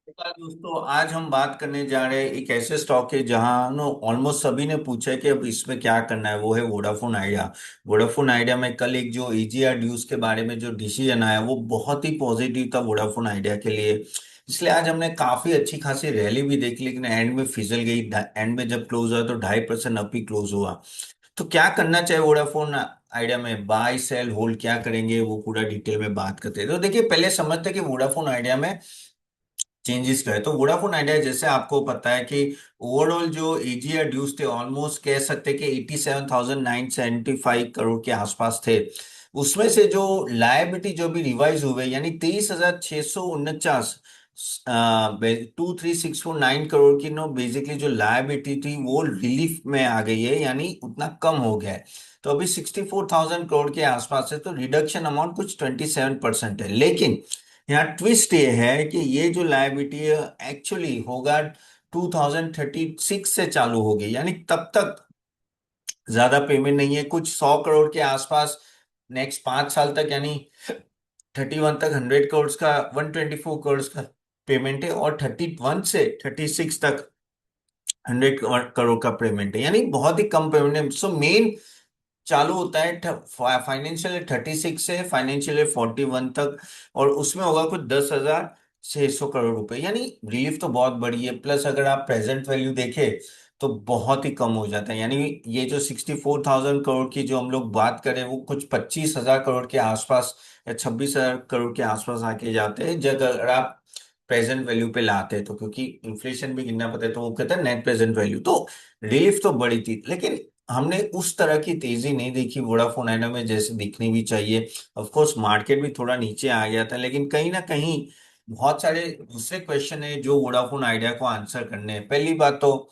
नमस्कार दोस्तों, आज हम बात करने जा रहे हैं एक ऐसे स्टॉक है जहां नो ऑलमोस्ट सभी ने पूछा है कि अब इसमें क्या करना है। वो है वोडाफोन आइडिया। वोडाफोन आइडिया में कल एक जो एजीआर ड्यूज के बारे में जो डिसीजन आया वो बहुत ही पॉजिटिव था वोडाफोन आइडिया के लिए। इसलिए आज हमने काफी अच्छी खासी रैली भी देखी, लेकिन एंड में फिसल गई। एंड में जब क्लोज हुआ तो 2.5% अप ही क्लोज हुआ। तो क्या करना चाहिए वोडाफोन आइडिया में? बाय सेल होल्ड क्या करेंगे, वो पूरा डिटेल में बात करते हैं। तो देखिए, पहले समझते हैं कि वोडाफोन आइडिया में चेंजेस क्या है। तो वोडाफोन आइडिया, जैसे आपको पता है कि ओवरऑल जो एजीआर ड्यूज थे ऑलमोस्ट कह सकते हैं कि 87,975 करोड़ के आसपास थे। उसमें से जो लायबिलिटी जो भी रिवाइज हुए, यानी 23,649 23,649 करोड़ की नो बेसिकली जो लायबिलिटी थी वो रिलीफ में आ गई है, यानी उतना कम हो गया है। तो अभी 64,000 करोड़ के आसपास है, तो रिडक्शन अमाउंट कुछ 27% है। लेकिन यहाँ ट्विस्ट ये है कि ये जो लायबिलिटी है एक्चुअली होगा 2036 से चालू होगी, यानी तब तक ज्यादा पेमेंट नहीं है, कुछ 100 करोड़ के आसपास नेक्स्ट 5 साल तक, यानी 31 तक 100 करोड़ का, 124 करोड़ का पेमेंट है, और 31 से 36 तक 100 करोड़ का पेमेंट है, यानी बहुत ही कम पेमेंट है। सो मेन चालू होता है फाइनेंशियल ईयर 36 से फाइनेंशियल ईयर 41 तक, और उसमें होगा कुछ 10,600 करोड़ रुपए, यानी रिलीफ तो बहुत बड़ी है। प्लस अगर आप प्रेजेंट वैल्यू देखें तो बहुत ही कम हो जाता है, यानी ये जो 64,000 करोड़ की जो हम लोग बात करें वो कुछ 25,000 करोड़ के आसपास या 26,000 करोड़ के आसपास आके जाते हैं, जब अगर आप प्रेजेंट वैल्यू पे लाते हैं तो, क्योंकि इन्फ्लेशन भी गिनना पड़ता है, तो वो कहते हैं नेट प्रेजेंट वैल्यू। तो रिलीफ तो बड़ी थी, लेकिन हमने उस तरह की तेजी नहीं देखी वोडाफोन आइडिया में जैसे दिखनी भी चाहिए। ऑफ कोर्स मार्केट भी थोड़ा नीचे आ गया था, लेकिन कहीं ना कहीं बहुत सारे दूसरे क्वेश्चन है जो वोडाफोन आइडिया को आंसर करने हैं। पहली बात तो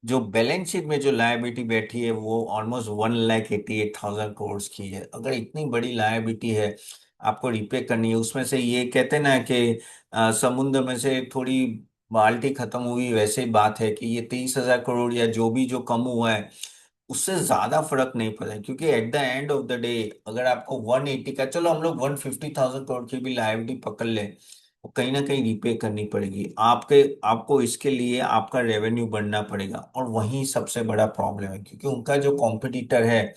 जो बैलेंस शीट में जो लायबिलिटी बैठी है वो ऑलमोस्ट 1,88,000 करोड़ की है। अगर इतनी बड़ी लायबिलिटी है आपको रिपे करनी है, उसमें से ये कहते हैं ना कि समुद्र में से थोड़ी बाल्टी खत्म हुई, वैसे ही बात है कि ये 30,000 करोड़ या जो भी जो कम हुआ है उससे ज्यादा फर्क नहीं पड़ा है, क्योंकि at the end of the day अगर आपको 180 का, चलो हम लोग 150,000 करोड़ की भी लायबिलिटी पकड़ ले, वो कहीं ना कहीं रीपे करनी पड़ेगी आपके आपको। इसके लिए आपका रेवेन्यू बढ़ना पड़ेगा, और वही सबसे बड़ा प्रॉब्लम है, क्योंकि उनका जो कॉम्पिटिटर है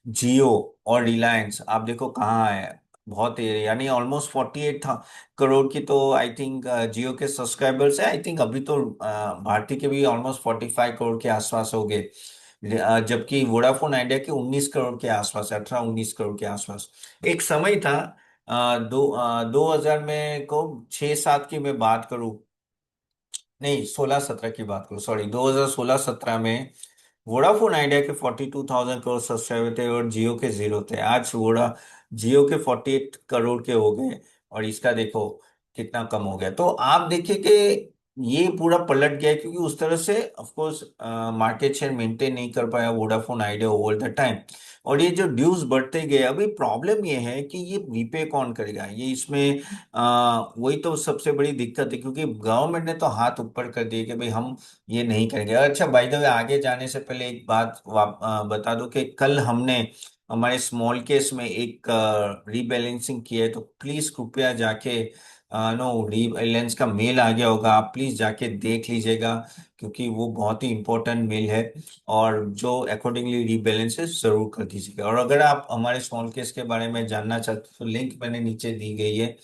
जियो और रिलायंस, आप देखो कहाँ है। बहुत है, यानी ऑलमोस्ट 48 था करोड़ की, तो आई थिंक जियो के सब्सक्राइबर्स है। आई थिंक अभी तो भारती के भी ऑलमोस्ट 45 करोड़ के आसपास हो गए। जबकि वोडाफोन आइडिया के 19 करोड़ के आसपास, 18-19 करोड़ के आसपास एक समय था। 2000 में को 6-7 की मैं बात करूं, नहीं 16-17 की बात करूं, सॉरी 2016-17 में वोडाफोन आइडिया के 42,000 करोड़ सब्सक्राइबर थे और जियो के जीरो थे। आज जियो के 48 करोड़ के हो गए, और इसका देखो कितना कम हो गया। तो आप देखिए कि ये पूरा पलट गया है, क्योंकि उस तरह से of course market share maintain नहीं कर पाया Vodafone idea over the time. और ये जो ड्यूज बढ़ते गए, अभी प्रॉब्लम ये है कि ये रीपे कौन करेगा, ये इसमें वही तो सबसे बड़ी दिक्कत है, क्योंकि गवर्नमेंट ने तो हाथ ऊपर कर दिए कि भाई हम ये नहीं करेंगे। अच्छा, बाय द वे, आगे जाने से पहले एक बात बता दो कि कल हमने हमारे स्मॉल केस में एक रीबैलेंसिंग किया है, तो प्लीज कृपया जाके नो रीबैलेंस का मेल आ गया होगा, आप प्लीज जाके देख लीजिएगा, क्योंकि वो बहुत ही इंपॉर्टेंट मेल है। और जो अकॉर्डिंगली रीबैलेंस है जरूर कर दीजिएगा। और अगर आप हमारे स्मॉल केस के बारे में जानना चाहते हो तो लिंक मैंने नीचे दी गई है,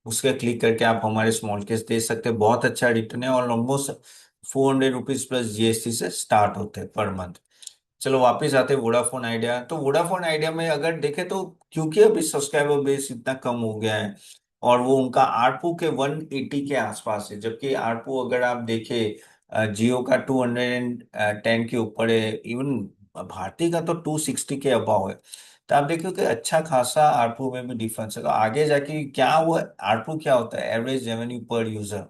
उसके क्लिक करके आप हमारे स्मॉल केस दे सकते हैं। बहुत अच्छा रिटर्न है, और ऑलमोस्ट 400 रुपीज प्लस जीएसटी से स्टार्ट होते हैं पर मंथ। चलो वापस आते हैं वोडाफोन आइडिया। तो वोडाफोन आइडिया में अगर देखें तो, क्योंकि अभी सब्सक्राइबर बेस इतना कम हो गया है, और वो उनका आरपू के 180 के आसपास है, जबकि आरपू अगर आप देखें जियो का 210 के ऊपर है, इवन भारती का तो 260 के अबाव है। तो आप देखो कि अच्छा खासा आरपू में भी डिफरेंस है। तो आगे जाके क्या वो आरपू क्या होता है, एवरेज रेवेन्यू पर यूजर,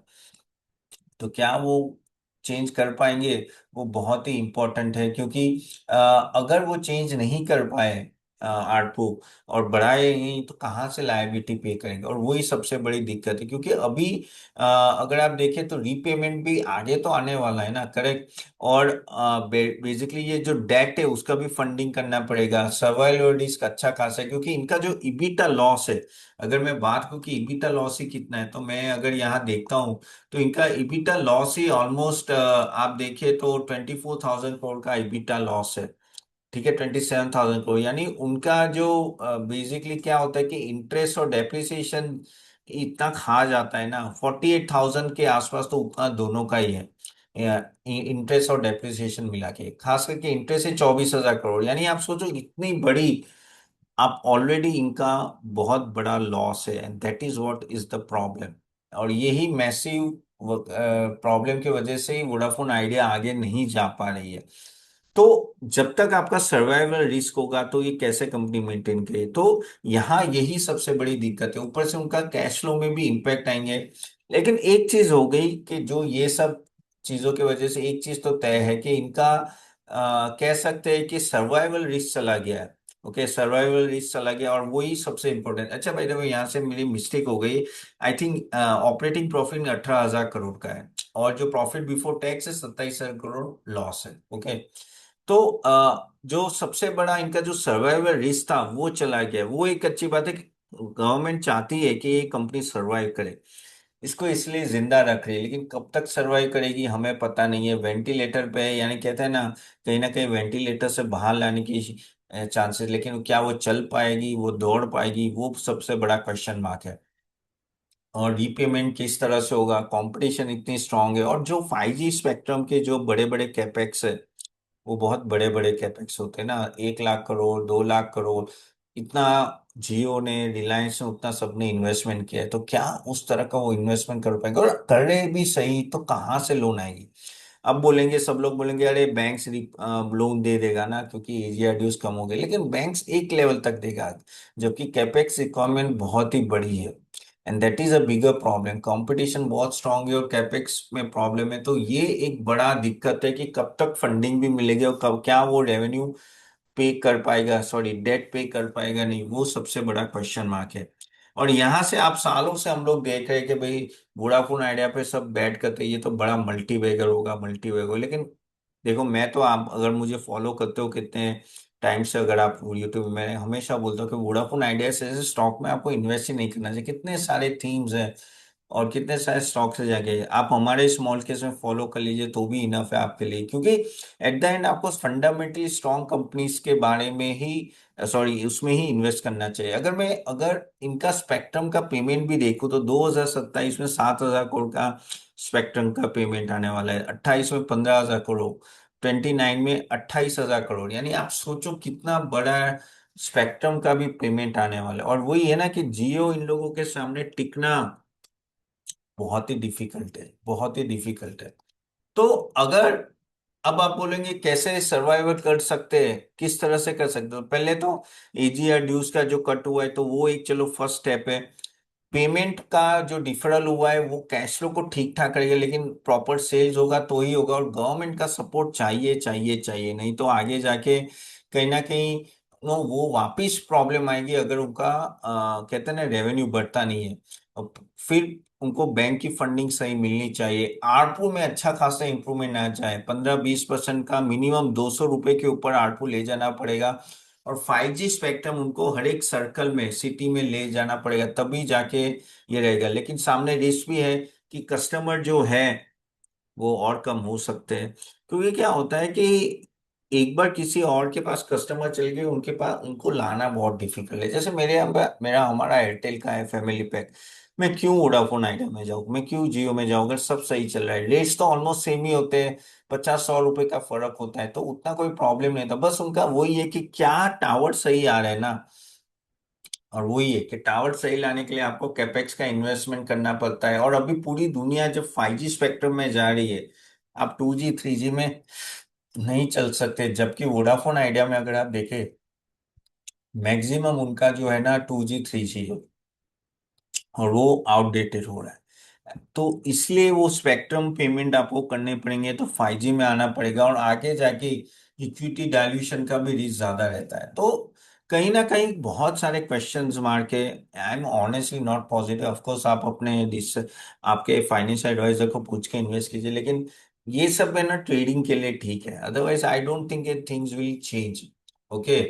तो क्या वो चेंज कर पाएंगे? वो बहुत ही इंपॉर्टेंट है, क्योंकि अगर वो चेंज नहीं कर पाए आरपू और बढ़ाए ही तो कहाँ से लायबिलिटी पे करेंगे, और वही सबसे बड़ी दिक्कत है। क्योंकि अभी अगर आप देखें तो रीपेमेंट भी आगे तो आने वाला है ना, करेक्ट। और बेसिकली ये जो डेट है उसका भी फंडिंग करना पड़ेगा, सर्वाइवल रिस्क अच्छा खासा है, क्योंकि इनका जो इबिटा लॉस है, अगर मैं बात करूं कि इबिटा लॉस ही कितना है, तो मैं अगर यहाँ देखता हूँ तो इनका इबिटा लॉस ही ऑलमोस्ट आप देखिए तो 24,000 करोड़ का इबिटा लॉस है। ठीक है, 27,000 करोड़, यानी उनका जो बेसिकली क्या होता है कि इंटरेस्ट और डेप्रिसिएशन इतना खा जाता है ना, 48,000 के आसपास तो उतना दोनों का ही है, इंटरेस्ट और डेप्रिसिएशन मिला के। खास करके इंटरेस्ट है 24,000 करोड़, यानी आप सोचो इतनी बड़ी, आप ऑलरेडी इनका बहुत बड़ा लॉस है, and that is what is the problem. और यही मैसिव प्रॉब्लम की वजह से ही वोडाफोन आइडिया आगे नहीं जा पा रही है। तो जब तक आपका सर्वाइवल रिस्क होगा तो ये कैसे कंपनी मेंटेन करे, तो यहाँ यही सबसे बड़ी दिक्कत है। ऊपर से उनका कैश फ्लो में भी इम्पैक्ट आएंगे। लेकिन एक चीज हो गई कि जो ये सब चीजों की वजह से एक चीज तो तय है कि इनका कह सकते हैं कि सर्वाइवल रिस्क चला गया है। ओके, सर्वाइवल रिस्क चला गया, और वही सबसे इंपॉर्टेंट। अच्छा भाई, देखो यहाँ से मेरी मिस्टेक हो गई। I think operating profit 18,000 crore का है, और जो प्रॉफिट बिफोर टैक्स है 27,000 करोड़ लॉस है। ओके, तो जो सबसे बड़ा इनका जो सर्वाइवल रिस्क था वो चला गया। वो एक अच्छी बात है कि गवर्नमेंट चाहती है कि ये कंपनी सर्वाइव करे, इसको इसलिए जिंदा रख रही है। लेकिन कब तक सर्वाइव करेगी हमें पता नहीं है। वेंटिलेटर पे है, यानी कहते हैं ना कहीं वेंटिलेटर से बाहर लाने की चांसेस, लेकिन क्या वो चल पाएगी, वो दौड़ पाएगी, वो सबसे बड़ा क्वेश्चन मार्क है। और रीपेमेंट किस तरह से होगा, कंपटीशन इतनी स्ट्रांग है, और जो 5G स्पेक्ट्रम के जो बड़े बड़े कैपेक्स है, वो बहुत बड़े बड़े कैपेक्स होते हैं ना, 1 लाख करोड़, 2 लाख करोड़, इतना जियो ने, रिलायंस ने, उतना सबने इन्वेस्टमेंट किया है। तो क्या उस तरह का वो इन्वेस्टमेंट कर पाएंगे, और कर रहे भी सही तो कहाँ से लोन आएगी। अब बोलेंगे, सब लोग बोलेंगे अरे बैंक्स लोन दे देगा ना, क्योंकि एजिया ड्यूज कम हो गए, लेकिन बैंक्स एक लेवल तक देगा, जबकि कैपेक्स रिक्वायरमेंट बहुत ही बड़ी है। And that is a bigger problem. Competition बहुत स्ट्रांग है और कैपेक्स में प्रॉब्लम है, तो ये एक बड़ा दिक्कत है कि कब तक फंडिंग भी मिलेगी, और कब क्या वो रेवेन्यू पे कर पाएगा, सॉरी डेट पे कर पाएगा नहीं, वो सबसे बड़ा क्वेश्चन मार्क है। और यहाँ से आप सालों से हम लोग देख रहे हैं कि भाई वोडाफोन आइडिया पे सब बैठ करते ये तो बड़ा मल्टीबैगर होगा, मल्टीबैगर। लेकिन देखो, मैं तो, आप अगर मुझे फॉलो करते हो कितने टाइम से, अगर आप यूट्यूब में, मैं हमेशा बोलता हूँ कि वोडाफोन आइडिया से ऐसे स्टॉक में आपको इन्वेस्ट ही नहीं करना चाहिए। कितने सारे थीम्स हैं और कितने सारे स्टॉक से जाके आप हमारे स्मॉल केस में फॉलो कर लीजिए तो भी इनफ है आपके लिए। क्योंकि एट द एंड आपको फंडामेंटली स्ट्रॉन्ग कंपनीज के बारे में ही, सॉरी, उसमें ही इन्वेस्ट करना चाहिए। अगर इनका स्पेक्ट्रम का पेमेंट भी देखूं तो 2027 में 7,000 करोड़ का स्पेक्ट्रम का पेमेंट आने वाला है, 28 में 15,000 करोड़, 29 में 28,000 करोड़। यानी आप सोचो कितना बड़ा स्पेक्ट्रम का भी पेमेंट आने वाला है। और वही है ना कि जियो इन लोगों के सामने टिकना बहुत ही डिफिकल्ट है, बहुत ही डिफिकल्ट है। तो अगर, अब आप बोलेंगे कैसे सर्वाइवर कर सकते हैं, किस तरह से कर सकते हो, पहले तो एजीआर ड्यूज का जो कट हुआ है तो वो एक चलो फर्स्ट स्टेप है। पेमेंट का जो डिफरल हुआ है वो कैश फ्लो को ठीक ठाक करेगा, लेकिन प्रॉपर सेल्स होगा तो ही होगा। और गवर्नमेंट का सपोर्ट चाहिए चाहिए चाहिए, नहीं तो आगे जाके कहीं ना कहीं वो वापिस प्रॉब्लम आएगी, अगर उनका कहते हैं ना रेवेन्यू बढ़ता नहीं है। और फिर उनको बैंक की फंडिंग सही मिलनी चाहिए, आरपू में अच्छा खासा इंप्रूवमेंट आ जाए, 15-20% का मिनिमम, 200 रुपए के ऊपर आरपू ले जाना पड़ेगा। और 5G स्पेक्ट्रम उनको हर एक सर्कल में, सिटी में ले जाना पड़ेगा, तभी जाके ये रहेगा। लेकिन सामने रिस्क भी है कि कस्टमर जो है वो और कम हो सकते हैं। क्योंकि क्या होता है कि एक बार किसी और के पास कस्टमर चल गए, उनके पास उनको लाना बहुत डिफिकल्ट है। जैसे मेरे यहाँ मेरा हमारा एयरटेल का है फैमिली पैक, मैं क्यों वोडाफोन आइडिया में जाऊँ, मैं क्यों जियो में जाऊँ, अगर सब सही चल रहा है, रेट्स तो ऑलमोस्ट सेम ही होते हैं, 50-100 रुपए का फर्क होता है, तो उतना कोई प्रॉब्लम नहीं था। बस उनका वही है कि क्या टावर सही आ रहा है ना, और वही है कि टावर सही लाने के लिए आपको कैपेक्स का इन्वेस्टमेंट करना पड़ता है। और अभी पूरी दुनिया जब 5G स्पेक्ट्रम में जा रही है, आप 2G 3G में नहीं चल सकते। जबकि वोडाफोन आइडिया में अगर आप देखें, मैक्सिमम उनका जो है ना 2G 3G है, और वो आउटडेटेड हो रहा है। तो इसलिए वो स्पेक्ट्रम पेमेंट आपको करने पड़ेंगे, तो 5G में आना पड़ेगा, और आगे जाके इक्विटी डाइल्यूशन का भी रिस्क ज्यादा रहता है। तो कहीं ना कहीं बहुत सारे क्वेश्चंस मार के, I am honestly not positive. Of course आप अपने आपके फाइनेंशियल एडवाइजर को पूछ के इन्वेस्ट कीजिए, लेकिन ये सब है ना ट्रेडिंग के लिए ठीक है, otherwise I don't think things will change. Okay.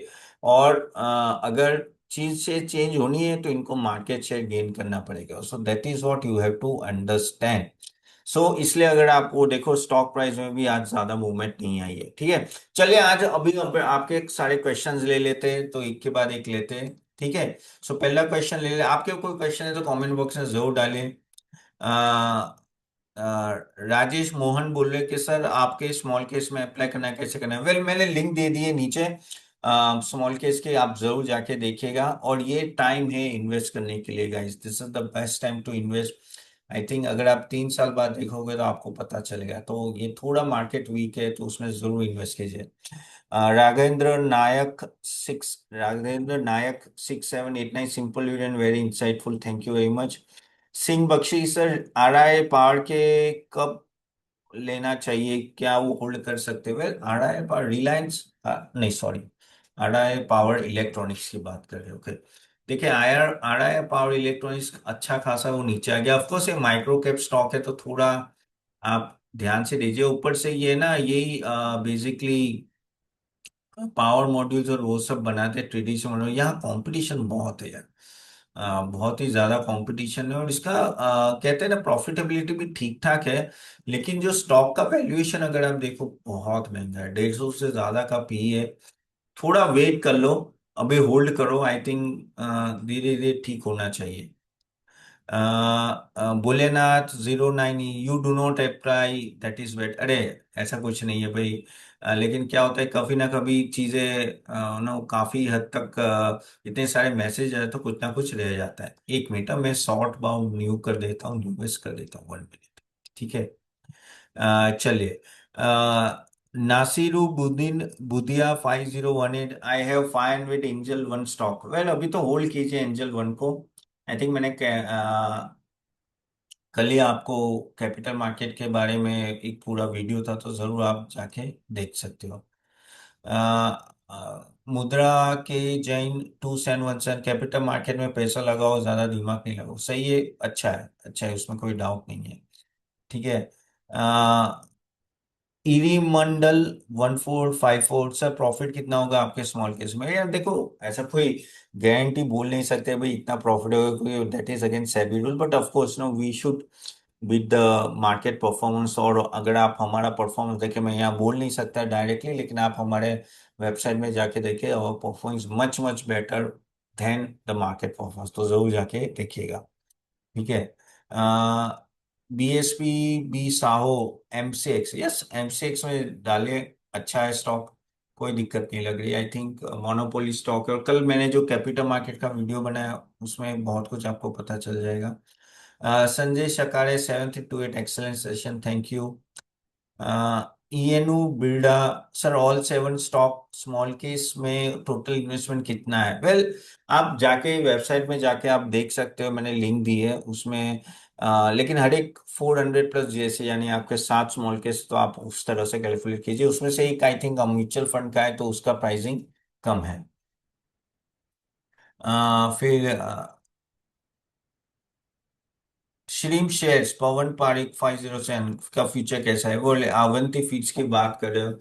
और अगर चीज से चेंज होनी है तो इनको मार्केट शेयर गेन करना पड़ेगा, so that is what you have to understand. इसलिए अगर आप वो देखो स्टॉक प्राइस में भी आज ज्यादा मूवमेंट नहीं आई है, ठीक है। चलिए आज अभी आपके सारे क्वेश्चंस ले लेते हैं, तो एक के बाद एक लेते हैं, ठीक है। पहला क्वेश्चन ले ले, आपके कोई क्वेश्चन है तो कमेंट बॉक्स में जरूर डालें। राजेश मोहन बोल रहे कि सर आपके स्मॉल केस में अप्लाई करना है, कैसे करना है। वेल मैंने लिंक दे दी है नीचे स्मॉल केस के, आप जरूर जाके देखिएगा। और ये टाइम है इन्वेस्ट करने के लिए guys, this is the best time to invest. I think अगर आप 3 साल बाद देखोगे तो आपको पता चलेगा। तो ये थोड़ा मार्केट वीक है तो उसमें जरूर इन्वेस्ट कीजिए। Raghavendra Nayak 6789 simple and very insightful, thank you very much. Singh Bakshi sir, RI power के कब लेना चाहिए, क्या वो होल्ड कर सकते हुए? आरआई पावर रिलायंस, नहीं सॉरी, आरआई पावर इलेक्ट्रॉनिक्स की बात कर रहे हो, ओके। देखिए आरआई पावर इलेक्ट्रॉनिक्स अच्छा खासा वो नीचे आ गया। ऑफकोर्स ये माइक्रो कैप स्टॉक है तो थोड़ा आप ध्यान से दीजिए। ऊपर से ये ना यही बेसिकली पावर मॉड्यूल्स और वो सब बनाते हैं ट्रेडिशनल, यहाँ कंपटीशन बहुत है यार। बहुत ही ज्यादा कंपटीशन है, और इसका कहते हैं ना प्रॉफिटेबिलिटी भी ठीक ठाक है। लेकिन जो स्टॉक का वैल्यूएशन अगर आप देखो बहुत महंगा है, 150 से ज्यादा का पी है। थोड़ा वेट कर लो, अभी होल्ड करो, आई थिंक धीरे धीरे ठीक होना चाहिए। Bholenath 09, you do not apply that is wait, अरे ऐसा कुछ नहीं है भाई। लेकिन क्या होता है कभी ना कभी चीजें ना काफी हद तक इतने सारे मैसेज आए तो कुछ ना कुछ रह जाता है। 1 मिनट मैं शॉर्ट बाउंड न्यू कर देता हूँ, न्यूज कर देता हूँ 1 मिनट, ठीक है। चलिए। Nasiruddin Budiya 5018, I have 500 Angel One stock. Well अभी तो होल्ड कीजिए एंजल वन को। आई थिंक मैंने कल ही आपको कैपिटल मार्केट के बारे में एक पूरा वीडियो था, तो जरूर आप जाके देख सकते हो। मुद्रा के जैन 2717, कैपिटल मार्केट में पैसा लगाओ, ज्यादा दिमाग नहीं लगाओ, सही है, अच्छा है, अच्छा है, उसमें कोई डाउट नहीं है, ठीक है। ईवी मंडल 1454, सर प्रॉफिट कितना होगा आपके स्मॉल केस में? यार देखो, ऐसा कोई गारंटी बोल नहीं सकते भाई इतना प्रॉफिट होगा, that is against SEBI rule, but of course no we should with the market performance. और अगर आप हमारा परफॉर्मेंस देखें, मैं यहाँ बोल नहीं सकता डायरेक्टली, लेकिन आप हमारे वेबसाइट में जाके देखें, और performance much much better than the market performance, तो जरूर जाके देखिएगा, ठीक है। BSP बी साहो MCX, यस MCX में डाले, अच्छा है स्टॉक, कोई दिक्कत नहीं लग रही। आई थिंक मोनोपोली स्टॉक है, और कल मैंने जो कैपिटल मार्केट का वीडियो बनाया उसमें बहुत कुछ आपको पता चल जाएगा। Sanjay Shakare 728, excellent session, thank you. ईएनयू बिल्डा, sir all 7 stock smallcase में टोटल इन्वेस्टमेंट कितना है? वेल आप जाके वेबसाइट में जाके आप देख सकते हो, मैंने लिंक दी है उसमें। लेकिन हर एक 400 प्लस जैसे, यानी आपके 7 स्मॉल केस, तो आप उस तरह से कैलकुलेट कीजिए। उसमें से एक आई थिंक म्यूचुअल फंड का है तो उसका प्राइसिंग कम है। फिर श्रीम शेयर्स, पवन पारिक 507 का फ्यूचर कैसा है? बोले अवंती फीड्स की बात कर रहे हो?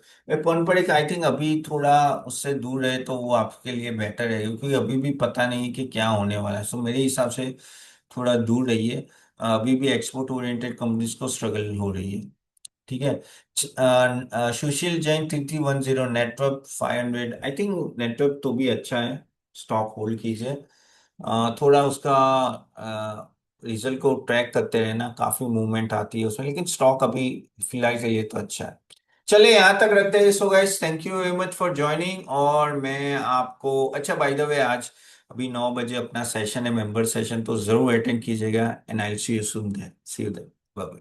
पवन पारिक आई थिंक अभी थोड़ा उससे दूर है तो वो आपके लिए बेटर है, क्योंकि अभी भी पता नहीं कि क्या होने वाला है। मेरे हिसाब से थोड़ा दूर रहिए। अभी भी एक्सपोर्ट ओरिएंटेड कंपनीज को स्ट्रगल हो रही है, ठीक है। Sushil Jain 3310, network 500, I think network तो भी अच्छा है, स्टॉक होल्ड कीजिए। थोड़ा उसका रिजल्ट को ट्रैक करते रहना, काफी मूवमेंट आती है उसमें, लेकिन स्टॉक अभी फिलहाल के लिए तो अच्छा है। चलिए यहाँ तक रखते हैं। So guys thank you very much for joining, और मैं आपको, अच्छा बाय द वे आज अभी 9 बजे अपना सेशन है, मेंबर सेशन, तो जरूर अटेंड कीजिएगा, and I will see you soon there, see you there, bye.